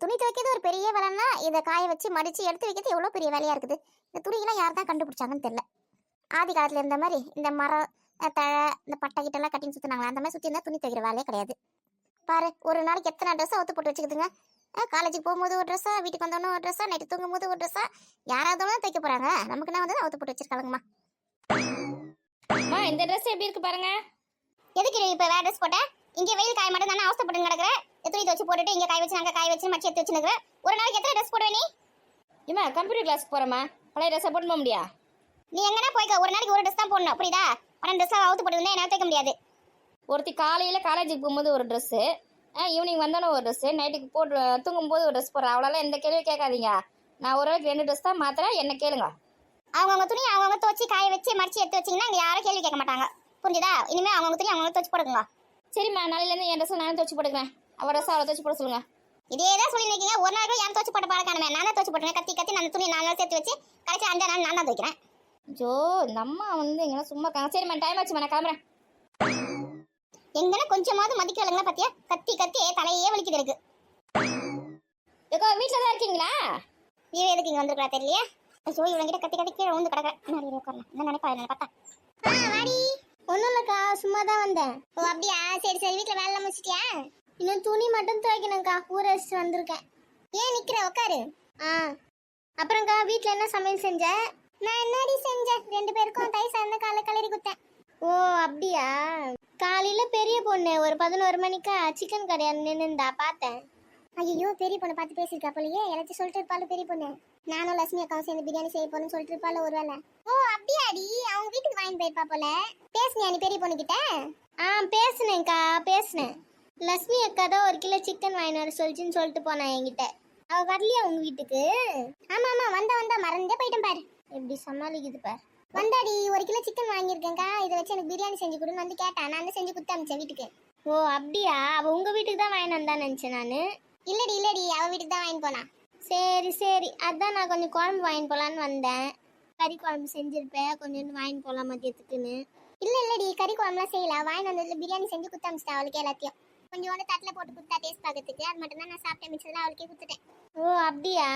துணி துவைக்கிறது ஒரு பெரிய வேலைன்னா இதை காய வச்சு மடிச்சு எடுத்து வைக்கிறது எவ்வளோ பெரிய வேலையா இருக்குது. இந்த துணியெல்லாம் யார் தான் கண்டுபிடிச்சாங்கன்னு தெரியல. ஆதி காலத்துல இருந்த மாதிரி இந்த மரம் தழை இந்த பட்டை கிட்டெல்லாம் கட்டின்னு சுற்றினாங்களா அந்த மாதிரி சுற்றி இருந்தால் துணி துவைக்கிற வேலையே கிடையாது. பாரு ஒரு நாளைக்கு எத்தனை ட்ரெஸ்ஸை அவுத்து போட்டு வச்சுக்குதுங்க. காலேஜுக்கு போகும்போது ஒரு ட்ரெஸ்ஸா, வீட்டுக்கு வந்தோன்னு ஒரு ட்ரெஸ்ஸா, நைட்டு தூங்கும் போது ஒரு ட்ரெஸ்ஸா, யாராவது தைக்க போறாங்க. நமக்கு என்ன வந்து அவுத்து போட்டு வச்சிருக்காங்கம்மா. இந்த ட்ரெஸ் எப்படி இருக்கு பாருங்க. எதுக்கு இப்போ வேற ட்ரெஸ் போட்ட? இங்கே வெயில் காய மாட்டேன் தானே அவசப்பட்டு கிடக்குற. துணி துவச்சு போட்டுட்டு இங்கே காய வச்சு நாங்கள் காய வச்சு மச்சி எடுத்து வச்சுருக்கிற. ஒரு நாளைக்கு எத்தனை ட்ரெஸ் போடுவே நீ? ஏமா கம்ப்யூட்டர் கிளாஸ்க்கு போகிறேம்மா, பழைய ட்ரெஸ்ஸை போட்டு போக முடியா? நீ எங்கன்னா போய்க்க, ஒரு நாளைக்கு ஒரு ட்ரெஸ் தான் போடணும், புரியுதா? 12 ட்ரெஸ்ஸாக அவுத்து போட்டுருந்தா என்னால் தைக்க முடியாது. ஒருத்தி காலையில் காலேஜுக்கு போகும்போது ஒரு ட்ரெஸ்ஸு, ஈவினிங் வந்தோன்னே ஒரு ட்ரெஸ்ஸு, நைட்டுக்கு போட்டு தூங்கும்போது ஒரு ட்ரெஸ் போடுறேன். அவ்வளோலாம் எந்த கேள்வியும் கேட்காதீங்க. நான் ஒரு நாளைக்கு 2 ட்ரெஸ் தான் மாத்திரேன், என்ன கேளுங்க. அவங்கவுங்க துணி அவங்கவுங்க துவச்சி காய வச்சு மடிச்சு எடுத்து வச்சிங்கன்னா இங்கே யாரும் கேள்வி கேட்க மாட்டாங்க, புரிஞ்சுதா? இனிமேல் அவங்கவுங்க துணி அவங்கவுங்க துவச்சி போடுங்க. சரிம்மா, நாளையிலேருந்து என் ட்ரெஸ்ஸை நானே துவச்சி போட்டுக்கிறேன். அவள் ட்ரெஸ்ஸை அவளை துவச்சி போட சொல்லுங்கள். இதே தான் சொல்லி நிற்கீங்க. ஒரு நாள் யாரும் துவச்சி போட்ட பழக்கானமே, நானே துவச்சி போட்டுருவேன். கத்தி கத்தி நான் துணி 4 நாள் சேர்த்து வச்சு கடைசி 5 நாள் நான் தான் துவைக்கிறேன். ஜோ இந்த அம்மா வந்து எங்கன்னா சும்மா இருக்காங்க. சரிம்மா, டைம் ஆச்சுமா, நான் கிளம்புறேன். எங்கன்னா கொஞ்சமாவது மதிக்க விலங்குனா பார்த்தியா? கத்தி கத்தி தலையே வலிக்குது இருக்கு. ஏக்கோ வீட்டில் தான் இருக்கீங்களா? நீ எதுக்கு இங்கே வந்துருக்கா தெரியலையே. ஐயோ இவங்கிட்ட கத்தி கத்தி கீழே வந்து கிடக்கிறேன். என்ன நினைப்பா பார்த்தா? வாடி. ஒன்றும் இல்லைக்கா, சும்மா தான் வந்தேன். ஓ அப்படியா, சரி சரி. வீட்டில் வேலை முடிச்சிட்டியா? இன்னும் துணி மட்டும் துவைக்கணும்க்கா, ஊற வச்சுட்டு வந்திருக்கேன். ஏன் நிற்கிற, உட்காரு. அப்புறம்க்கா வீட்டில் என்ன சமையல் செஞ்ச? நான் என்னடி செஞ்சேன், 2 பேருக்கும் தை சார்ந்த காலை கிளறி குத்தேன். ஓ அப்படியா. காலையில் பெரிய பொண்ணு ஒரு 11 மணிக்கா சிக்கன் கடையான்னு நின்றுந்தா பார்த்தேன். ஐயோ பெரிய பொண்ணு பார்த்து பேசியிருக்கா போலயே. எல்லாத்தையும் சொல்லிட்டு இருப்பாள் பெரிய பொண்ணு. நானும் லட்சுமி அக்காவும் சேர்ந்து பிரியாணி செய்ய போறேன்னு சொல்லிட்டு இருப்பாள் ஒரு வேலை. ஓ அப்படியாடி, அவங்க வீட்டுக்கு வாங்கி போயிருப்பா போல. பேசுனியா நீ பெரிய பொண்ணு கிட்ட? பேசுனேன்க்கா, பேசுனேன். லட்சுமி அக்கா தான் 1 கிலோ சிக்கன் வாங்கிட்டு வர சொல்லிச்சுன்னு சொல்லிட்டு போனேன் என்கிட்ட. அவ வரலையா உங்க வீட்டுக்கு? ஆமா ஆமா, வந்தா மறந்தே போயிட்டேன் பாரு. எப்படி சமாளிக்குது பாரு. வந்தாடி, 1 கிலோ சிக்கன் வாங்கியிருக்கேன்க்கா, இதை வச்சு எனக்கு பிரியாணி செஞ்சு கொடுன்னு வந்து கேட்டேன். நான் செஞ்சு கொடுத்து அனுப்பிச்சேன் வீட்டுக்கு. ஓ அப்படியா, அவ உங்க வீட்டுக்கு தான் வாங்கிட்டு வந்தான்னு நினைச்சேன் நானு. இல்லடி அவ வீட்டுக்கு தான் வாங்கிட்டு போனா. சரி சரி, அதான் நான் கொஞ்சம் குழம்பு வாங்கிட்டு போலான்னு வந்தேன். கறி குழம்பு செஞ்சிருப்பேன், கொஞ்சம் வாங்கிட்டு போகலாம் மதியத்துக்குன்னு. இல்லடி கறி குழம்புலாம் செய்யல, வாங்கிட்டு வந்ததுல பிரியாணி செஞ்சு குத்து அனுப்பிச்சிட்டேன் அவளுக்கு எல்லாத்தையும். கொஞ்சோண்டு தட்டில் போட்டு கொடுத்தா டேஸ்ட் பார்க்கறதுக்கு. அது மட்டும் தான் நான் சாப்பிட்டேன், மிச்சத்தில் அவளுக்கே கொடுத்துட்டேன். ஓ அப்படியா,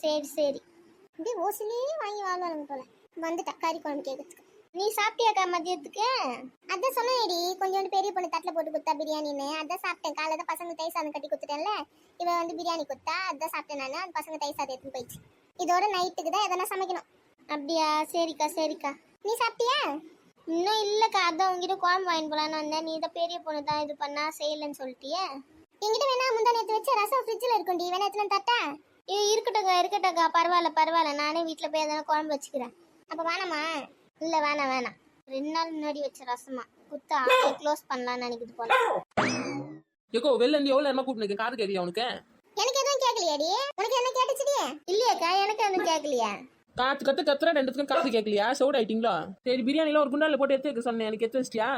சரி சரி. இப்படி ஓசிலேயே வாங்கி வாழ்வாங்க போல. வந்துட்டா கறி குழம்பு கேட்கறதுக்கு. நீ சாப்பிட்டியாக்கா மதியத்துக்கு? அதான் சொன்னேடி, கொஞ்சோண்டு பெரிய பொண்ணு தட்டில் போட்டு கொடுத்தா பிரியாணின்னு. அதான் சாப்பிட்டேன். காலையில் தான் பசங்க தை சாதம் கட்டி கொடுத்துட்டேன்ல, இவன் வந்து பிரியாணி கொடுத்தா அதான் சாப்பிட்டேன் நான். அந்த பசங்க தை சாதம் எடுத்துன்னு போயிடுச்சு. இதோட நைட்டுக்கு தான் எதனா சமைக்கணும். அப்படியா, சரிக்கா சரிக்கா. நீ சாப்பிட்டியா? இன்னும் இல்லைக்கா, அதான் உங்ககிட்ட குழம்பு வாங்கிட்டு போலான்னு வந்தேன். நீ தான் பெரிய பொண்ணு தான் இது பண்ணா செய்யலன்னு சொல்லிட்டியே. என்கிட்ட வேணா முந்தா நேற்று வச்ச ரசம் ஃப்ரிட்ஜில் இருக்கும்டி, வேணா எத்தனை தட்டா? இருக்கட்டக்கா, பரவாயில்ல. நானே வீட்டில் போய் எதனா குழம்பு வச்சுக்கிறேன். அப்போ வேணாமா? இல்லை வேணாம் 2 நாள் முன்னாடி வச்ச ரசமா குத்தா க்ளோஸ் பண்ணலான்னு நினைக்குது போல. ஏக்கோ வெளில இருந்து எவ்வளவு நேரமா கூப்பிட்டு காது கேட்கலையா உனக்கு? எனக்கு எதுவும் கேட்கலையாடி. உனக்கு என்ன கேட்டுச்சுடி? இல்லையாக்கா, எனக்கு எதுவும் கேட்கலையா. காத்து கத்துற 2த்துக்கும் காது கேட்கலையா? சவுட் ஆயிட்டீங்களா? சரி பிரியாணில ஒரு குண்டால போட்டு எடுத்து வைக்க சொன்னேன், எனக்கு எடுத்து வச்சிட்டியா?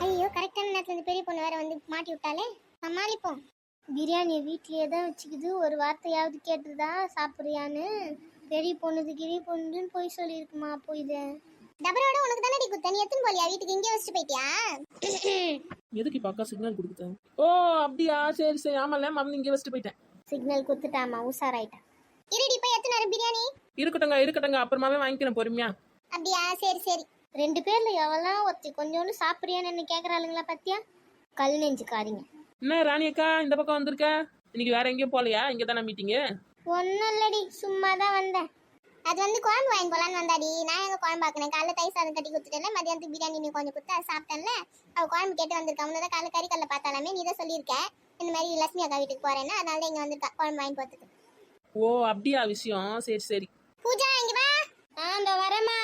ஐயோ கரெக்டான நேரத்துல இந்த பெரிய பொண்ணு வேற வந்து மாட்டி விட்டாலே, சமாளிப்போம். பிரியாணியை வீட்லயே தான் வச்சுக்குது, ஒரு வார்த்தையாவது கேட்டுதா சாப்பிட்றியான்னு. பெரிய பொண்ணுன்னு போய் சொல்லியிருக்குமா? அப்போ இது டபரோட உனக்கு தானே குத்த, நீ எத்தனை போலியா வீட்டுக்கு இங்கே வச்சுட்டு போயிட்டியா? எதுக்கு இப்ப அக்கா சிக்னல் கொடுத்தேன்? ஓ அப்படியா, சரி ஆமால மறந்து இங்கே வச்சுட்டு போயிட்டேன். சிக்னல் குத்துட்டாமா, உஷாராயிட்டா. இருடி போய் எத்தனை நேரம் பிரியாணி? இருக்கட்டுங்க அப்புறமாவே வாங்கிக்கிறேன் பொறுமையா. அப்படியா, சரி 2 பேர்ல எவெல்லாம் ஒருத்தி கொஞ்சோண்டு சாப்பிட்றியான்னு கேட்கறாளுங்களா பத்தியா? கல் நெஞ்சுக்காரிங்க. என்ன ராணி அக்கா இந்த பக்கம் வந்திருக்க? இன்னைக்கு வேற எங்கேயும் போலையா? இங்கே தானே மீட்டிங்கு? ஒன்றும் இல்லடி, சும்மா தான் வந்தேன். அது வந்து குழம்பு வாங்கி போலான்னு வந்தாடி. நான் எங்க குழம்பு ஆக்குனேன். காலைல தை சாதம் கட்டி கொடுத்துட்டேன்ல, மதியானத்துக்கு பிரியாணி நீ கொஞ்சம் கொடுத்து அதை சாப்பிட்டேன்ல. அவள் குழம்பு கேட்டு வந்திருக்கா. முன்னதான் காலைல கறி கல்ல பார்த்தாலுமே நீ தான் சொல்லியிருக்க இந்த மாதிரி லட்சுமி அக்கா வீட்டுக்கு போறேன்னா, அதனால தான் இங்கே வந்துருக்கா குழம்பு வாங்கி போகிறதுக்கு. ஓ அப்படியா விஷயம், சரி. பூஜா இங்க வா. இந்த வரேம்மா.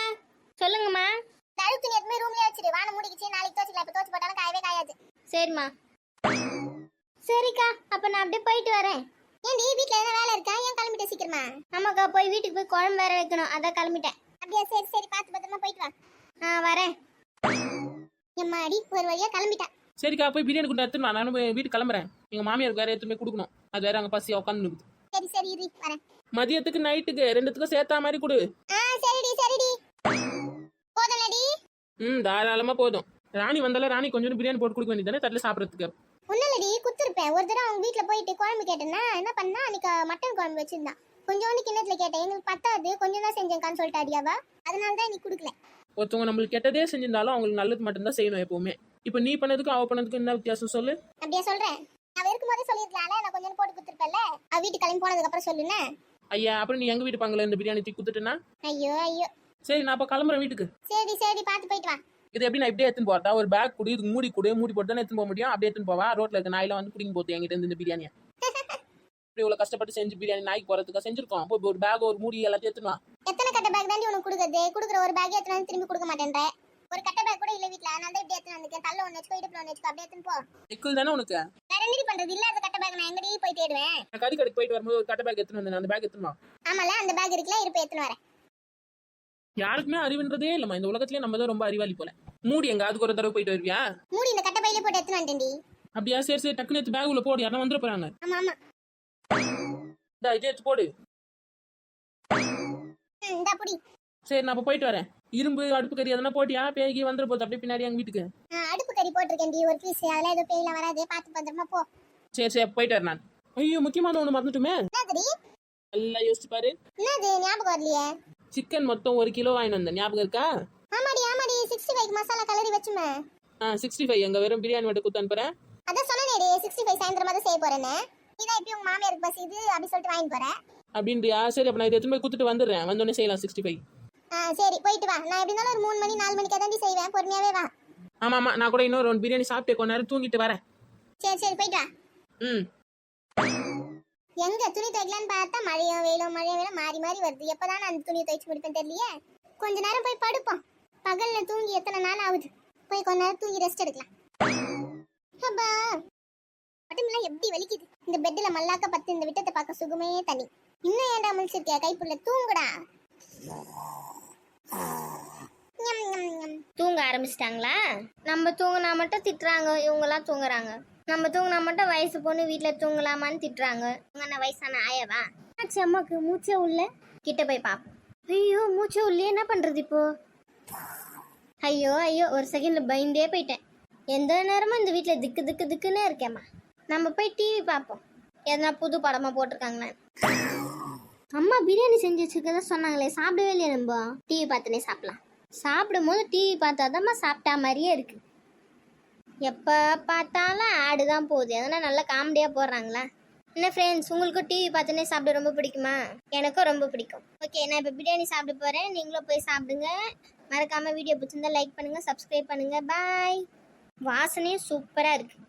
சொல்லுங்கம்மா. தழு துணி எதுவுமே ரூம்லயே வச்சிரு, வான மூடிக்கிச்சு. நாளைக்கு தோச்சிக்கலாம், இப்போ தோச்சு போட்டாலும் காயவே காயாது. சரிம்மா. சரிக்கா, அப்ப நான் அப்படியே போயிட்டு வரேன். ஏன்டி வீட்ல என்ன வேலை இருக்கா? ஏன் கிளம்பிட்ட சீக்கிரமா? ஆமாக்கா, போய் வீட்டுக்கு போய் குழம்பு வேற வைக்கணும், அதான் கிளம்பிட்டேன். அப்படியா, சரி பார்த்து பத்திரமா போயிட்டு வா. வரேன். எம்மாடி ஒரு வழியா கிளம்பிட்டேன். சரிக்கா, போய் பிரியாணி கொண்டு எடுத்துன்னு வா. நானும் வீட்டுக்கு கிளம்புறேன். எங்க மாமியாருக்கு வேற எடுத்துமே கொடுக்கணும், அது வேற அங்க பசியா உட்காந்து இருக்குது. சரி இரு வரேன். மதியத்துக்கு நைட்டுக்கு 2த்துக்கும் சேர்த்தா மாதிரி கொடு. சரிடி போதலடி. தாராளமா போதும். ராணி வந்தால ராணி கொஞ்சம் பிரியாணி போட்டு கொடுக்க வேண்டியதானே தட்டில் சாப்பிட்றதுக்கு. ஒன்னும் இல்லடி, குத்துருப்பேன். ஒரு தடவை அவங்க வீட்டுல போயிட்டு குழம்பு கேட்டேன்னா என்ன பண்ணா, அன்னைக்கு மட்டன் குழம்பு வச்சிருந்தான். கொஞ்சோண்டு கிண்ணத்துல கேட்டேன், எங்களுக்கு பத்தாது, கொஞ்சம் தான் செஞ்சேன்கான்னு சொல்லிட்டு அடியாவா. அதனாலதான் நீ குடுக்கல. ஒருத்தவங்க நம்மளுக்கு கெட்டதே செஞ்சிருந்தாலும் அவங்களுக்கு நல்லது மட்டும்தான் செய்யணும் எப்பவுமே. இப்போ நீ பண்ணதுக்கும் அவ பண்ணதுக்கும் என்ன வித்தியாசம் சொல்லு? அப்படியா சொல்றேன்? அவ இருக்கும் போதே சொல்லிருக்கலாம்ல, நான் கொஞ்சம் போட்டு குத்துருப்பேன்ல. அவ வீட்டு கிளம்பி போனதுக்கு அப்புறம் சொல்லுனே. ஐயா, அப்புறம் நீ எங்க வீட்டு பாங்கல இந்த பிரியாணி தூக்கி குத்துட்டேன்னா? ஐயோ ஐயோ. சரி, நான் அப்ப கிளம்புறேன் வீட்டுக்கு. சரி பாத்து போயிட்டு வா. இது எப்படி நான் இப்படியே எடுத்துன்னு போறதா? ஒரு பேக் குடி, இதுக்கு மூடி போட்டு தானே எடுத்துன்னு போக முடியும். அப்படியே எடுத்துன்னு போவா? ரோட்ல இருக்க நாயில வந்து பிடிங்க போகுது என்கிட்ட இருந்து இந்த பிரியாணியை. இப்படி இவ்வளவு கஷ்டப்பட்டு செஞ்சு பிரியாணி நாய்க்கு போறதுக்காக செஞ்சிருக்கோம். அப்போ ஒரு பேக், ஒரு மூடி எல்லாத்தையும் எடுத்துன்னு வா. எத்தனை கட்ட பேக் தாண்டி உனக்கு கொடுக்குறது? கொடுக்குற ஒரு பேக் எத்தனை வந்து திரும்பி கொடுக்க மாட்டேன்ற. ஒரு கட்ட பேக் கூட இல்ல வீட்ல, அதனால தான் இப்படி எடுத்துன்னு வந்திருக்கேன். தள்ள ஒண்ணு வச்சுக்கோ, இடுப்புல ஒண்ணு வச்சுக்கோ, அப்படியே எடுத்துன்னு போ. நிக்கல் தானே உனக்கு? வேற என்னடி பண்றது? இல்லாத கட்ட பேக் நான் எங்கடி போய் தேடுவேன்? நான் கறி கடைக்கு போயிட்டு வரும்போது ஒரு கட்ட பேக் எடுத்துன்னு வந்தேன். அந்த பேக் எடுத்துன்னு வா. ஆமால, அந்த பேக் இருக்குல்ல, இருப்ப எடுத்துன்னு வரேன். யாருக்குமே அறிவுன்றதே இல்லம்மா இந்த உலகத்திலே. நம்ம தான் ரொம்ப அறிவாளி போல. மூடி எங்க அதுக்கு ஒரு தடவை போயிட்டு வருவியா? மூடி இந்த கட்ட பையில போட்டு எடுத்துன்னு வந்துட்டேன்டி. அப்படியா? சரி டக்குனு எடுத்து பேக் உள்ள போடு, யாரும் வந்துட போறாங்க. ஆமா ஆமா. இதை எடுத்து போடு. இந்தா புடி. சரி, நான் அப்ப போயிட்டு வரேன். இரும்பு அடுப்பு கறி எதனா போட்டியா? பேகி வந்துட போகுது அப்படியே பின்னாடி எங்க வீட்டுக்கு. அடுப்பு கறி போட்டிருக்கேன்டி ஒரு பீஸ். அதெல்லாம் ஏதோ பேயில வராது, பார்த்து பத்திரமா போ. சரி போயிட்டு வரேன் நான். ஐயோ, முக்கியமான ஒண்ணு மறந்துட்டுமே. என்னதுடி? நல்லா யோசிச்சு பாரு. என்னது ஞாபகம் வரலையே? சிக்கன் மொத்தம் 1 கிலோ வாங்கிட்டு வந்தேன், ஞாபகம் இருக்கா? ஆமாடி 65 மசாலா கலரி வச்சுமே. 65 எங்க வெறும் பிரியாணி மட்டும் குத்து அனுப்புறேன். அதான் சொன்னேனே 65 சாயந்தரமா தான் செய்ய போறேன்னு. இதான் இப்ப உங்க மாமியாருக்கு பஸ் இது அப்படி சொல்லிட்டு வாங்கி போறேன். அப்படின்றியா? சரி, அப்ப நான் இதை எடுத்துன்னு போய் குத்துட்டு வந்துடுறேன். வந்தோடனே செய்யலாம் 65. சரி போயிட்டு வா. நான் எப்படி இருந்தாலும் ஒரு 3 மணி 4 மணிக்கு தாண்டி செய்வேன், பொறுமையாவே வா. ஆமா, நான் கூட இன்னொரு 1 பிரியாணி சாப்பிட்டு கொஞ்ச நேரம் தூங்கிட்டு வரேன். சரி போயிட்டு வா. எங்க துணி துவைக்கலான்னு பார்த்தா மழையும் வெயிலும் மாறி மாறி வருது. எப்பதான் நான் அந்த துணியை துவைச்சு முடிப்பேன் தெரியலையே. கொஞ்ச நேரம் போய் படுப்போம். பகல்ல தூங்கி எத்தனை நாள் ஆகுது. போய் கொஞ்ச நேரம் தூங்கி ரெஸ்ட் எடுக்கலாம். அப்பா உடம்புலாம் எப்படி வலிக்குது. இந்த பெட்ல மல்லாக்க பத்து இந்த விட்டத்தை பார்க்க சுகமே தனி. இன்னும் ஏன்டா முழிச்சிருக்கியா? கைப்புள்ள தூங்குடா. தூங்க ஆரம்பிச்சிட்டாங்களா? நம்ம தூங்கினா மட்டும் திட்டுறாங்க, இவங்கெல்லாம் தூங்குறாங்க. நம்ம தூங்கினா மட்டும் வயசு பொண்ணு வீட்டில் தூங்கலாமான்னு திட்டுறாங்க. இவங்க என்ன வயசான ஆயவா? ஆச்சு அம்மாக்கு மூச்சே உள்ள. கிட்ட போய் பார்ப்போம். ஐயோ மூச்சே உள்ளே, என்ன பண்ணுறது இப்போ? ஐயோ ஒரு செகண்டில் பயந்தே போயிட்டேன். எந்த நேரமும் இந்த வீட்டில் திக்குன்னே இருக்கேம்மா. நம்ம போய் டிவி பார்ப்போம். எதனா புது படமாக போட்டிருக்காங்களே. அம்மா பிரியாணி செஞ்சு வச்சுருக்கதா சொன்னாங்களே, சாப்பிடவே இல்லையா? நம்ம டிவி பார்த்துனே சாப்பிடலாம். சாப்பிடும் போது டிவி பார்த்தாதாம்மா சாப்பிட்டா மாதிரியே இருக்கு. எப்போ பார்த்தாலும் ஆடு தான் போகுது. எதனா நல்லா காமெடியாக போடுறாங்களா? என்ன ஃப்ரெண்ட்ஸ், உங்களுக்கும் டிவி பார்த்துனே சாப்பிட ரொம்ப பிடிக்குமா? எனக்கும் ரொம்ப பிடிக்கும். ஓகே, நான் இப்போ பிரியாணி சாப்பிட போகிறேன். நீங்களும் போய் சாப்பிடுங்க. மறக்காமல் வீடியோ பிடிச்சிருந்தா லைக் பண்ணுங்கள், சப்ஸ்கிரைப் பண்ணுங்கள். பாய். வாசனையும் சூப்பராக இருக்குது.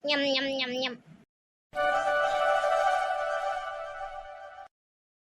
ஞம் ஞம் ஞம் ஞம்.